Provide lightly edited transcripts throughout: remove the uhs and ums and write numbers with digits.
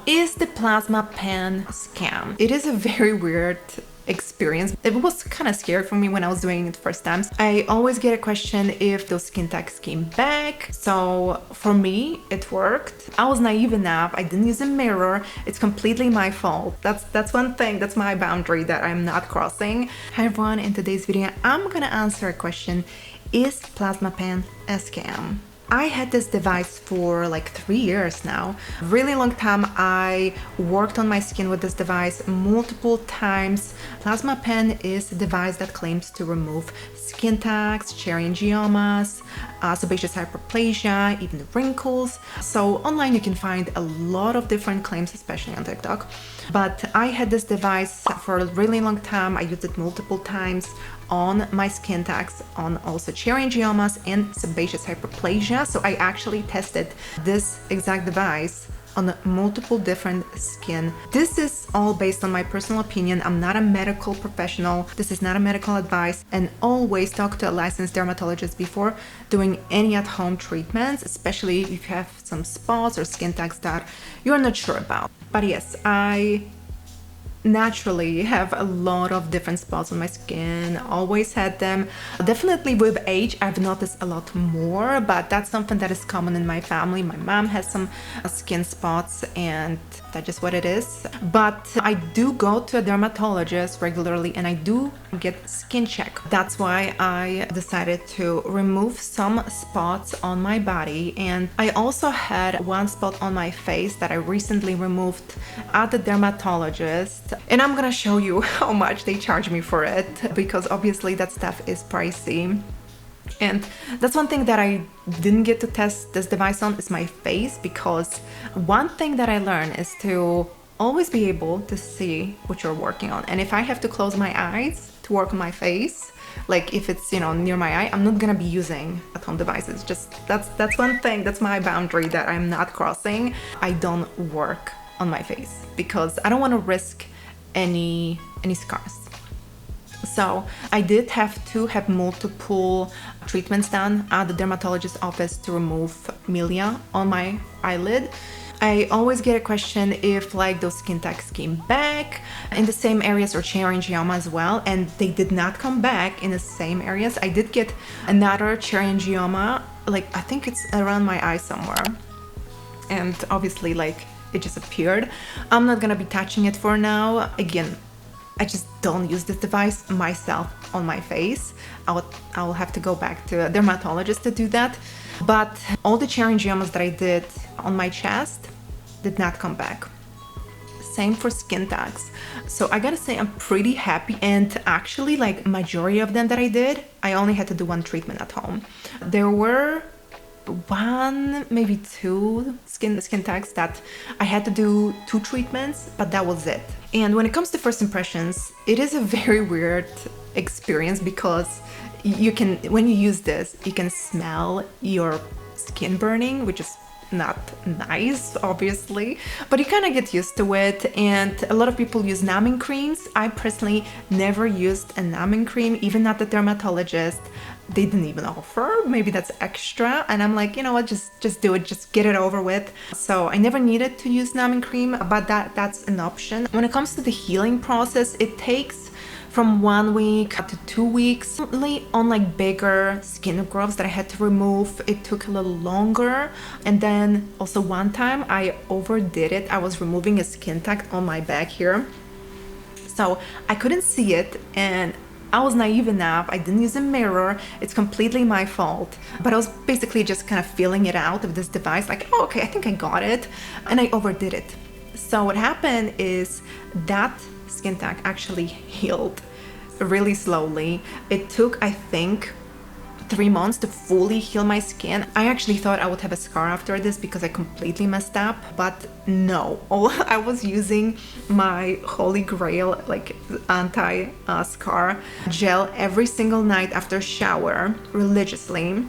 Is the plasma pen scam? It is a very weird experience. It was kind of scary for me when I was doing it first time. I always get a question if those skin tags came back. So for me, it worked. I was naive enough. I didn't use a mirror. It's completely my fault. That's one thing. That's my boundary that I'm not crossing. Hi everyone, in today's video, I'm gonna answer a question. Is plasma pen a scam? I had this device for like 3 years now. Really long time. I worked on my skin with this device multiple times. Plasma pen is a device that claims to remove skin tags, cherry angiomas, sebaceous hyperplasia, even wrinkles. So online you can find a lot of different claims, especially on TikTok. But I had this device for a really long time. I used it multiple times on my skin tags, on also cherry angiomas and sebaceous hyperplasia. So I actually tested this exact device on multiple different skin. This is all based on my personal opinion. I'm not a medical professional. This is not a medical advice, and always talk to a licensed dermatologist before doing any at-home treatments, especially if you have some spots or skin tags that you're not sure about. But yes, I naturally have a lot of different spots on my skin, always had them. Definitely with age I've noticed a lot more, but that's something that is common in my family. My mom has some skin spots and that's just what it is. But I do go to a dermatologist regularly and I do get skin check. That's why I decided to remove some spots on my body, and I also had one spot on my face that I recently removed at the dermatologist. And I'm gonna show you how much they charge me for it, because obviously that stuff is pricey. And that's one thing that I didn't get to test this device on, is my face, because one thing that I learned is to always be able to see what you're working on. And if I have to close my eyes to work on my face, like if it's, you know, near my eye, I'm not gonna be using at-home devices. Just that's one thing, that's my boundary that I'm not crossing. I don't work on my face because I don't want to risk any scars. So I did have to have multiple treatments done at the dermatologist's office to remove milia on my eyelid. I always get a question if like those skin tags came back in the same areas, or cherry angioma as well, and they did not come back in the same areas. I did get another cherry angioma, like I think it's around my eye somewhere, and obviously like it just appeared. I'm not gonna be touching it for now. Again, I just don't use this device myself on my face. I will have to go back to a dermatologist to do that. But all the cherry angiomas that I did on my chest did not come back. Same for skin tags. So I gotta say I'm pretty happy, and actually like majority of them that I did, I only had to do one treatment at home. There were one, maybe two skin tags that I had to do 2 treatments, but that was it. And when it comes to first impressions, it is a very weird experience, because you can, when you use this, you can smell your skin burning, which is not nice, obviously, but you kind of get used to it. And a lot of people use numbing creams. I personally never used a numbing cream, even at the dermatologist. They didn't even offer. Maybe that's extra, and I'm like, you know what, just do it, just get it over with. So I never needed to use numbing cream, but that's an option. When it comes to the healing process, it takes from 1 week to 2 weeks. Only on like bigger skin growths that I had to remove, it took a little longer. And then also one time I overdid it. I was removing a skin tag on my back here, so I couldn't see it, and I was naive enough. I didn't use a mirror. It's completely my fault. But I was basically just kind of feeling it out of this device, like, oh, okay, I think I got it. And I overdid it. So what happened is that skin tag actually healed really slowly. It took, I think, 3 months to fully heal my skin. I actually thought I would have a scar after this because I completely messed up, but no. I was using my holy grail, like anti-scar gel every single night after shower, religiously,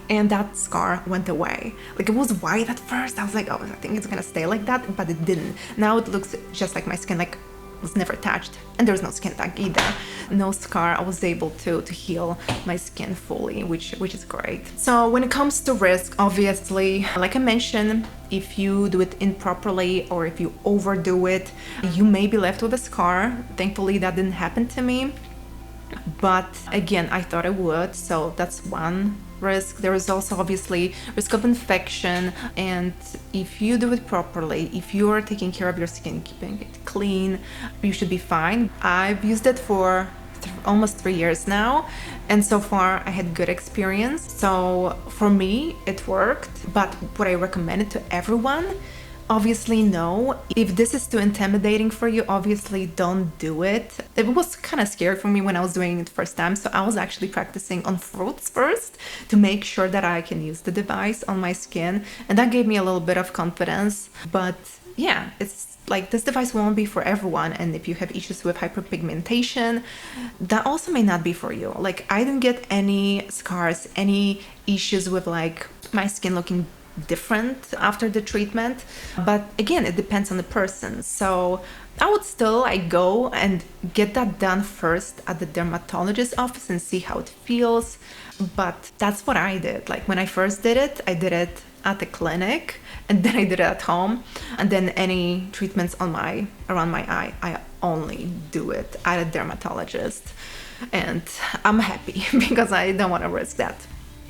and that scar went away. Like, it was white at first. I was like, oh, I think it's gonna stay like that, but it didn't. Now it looks just like my skin, like was never attached, and there's no skin tag either. No scar. I was able to heal my skin fully, which is great. So when it comes to risk, obviously, like I mentioned, if you do it improperly or if you overdo it, you may be left with a scar. Thankfully, that didn't happen to me. But again, I thought it would, so that's one risk. There is also obviously risk of infection, and if you do it properly, if you are taking care of your skin, keeping it clean, you should be fine. I've used it for almost 3 years now, and so far I had good experience. So for me, it worked. But would I recommend it to everyone? Obviously no. If this is too intimidating for you, obviously don't do it. It was kind of scary for me when I was doing it first time, so I was actually practicing on fruits first to make sure that I can use the device on my skin, and that gave me a little bit of confidence. But yeah, it's like this device won't be for everyone, and if you have issues with hyperpigmentation, that also may not be for you. Like, I didn't get any scars, any issues with like my skin looking different after the treatment, but again, it depends on the person. So I would still go and get that done first at the dermatologist office and see how it feels. But that's what I did. Like, when I first did it, I did it at the clinic, and then I did it at home, and then any treatments on around my eye, I only do it at a dermatologist, and I'm happy because I don't want to risk that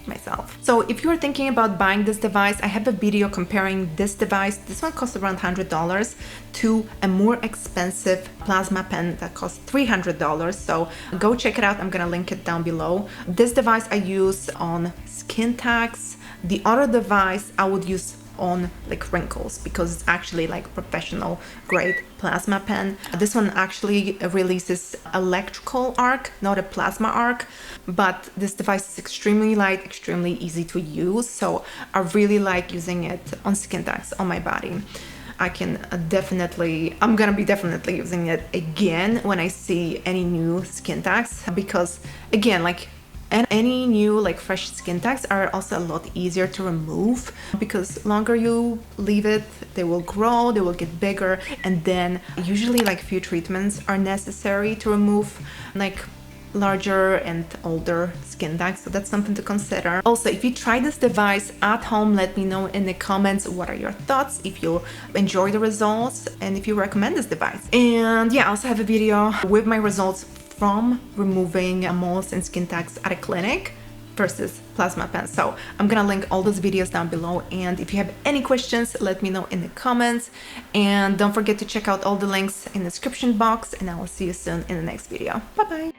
myself. So if you're thinking about buying this device, I have a video comparing this device. This one costs around $100 to a more expensive plasma pen that costs $300. So go check it out. I'm gonna link it down below. This device I use on skin tags. The other device I would use on like wrinkles, because it's actually like professional grade plasma pen. This one actually releases electrical arc, not a plasma arc, but this device is extremely light, extremely easy to use, so I really like using it on skin tags on my body. I'm gonna be definitely using it again when I see any new skin tags, because again, like, and any new like fresh skin tags are also a lot easier to remove, because longer you leave it, they will grow, they will get bigger, and then usually like few treatments are necessary to remove like larger and older skin tags. So that's something to consider. Also, if you try this device at home, let me know in the comments what are your thoughts, if you enjoy the results, and if you recommend this device. And yeah, I also have a video with my results from removing moles and skin tags at a clinic versus plasma pen. So I'm gonna link all those videos down below, and if you have any questions, let me know in the comments, and don't forget to check out all the links in the description box, and I will see you soon in the next video. Bye bye.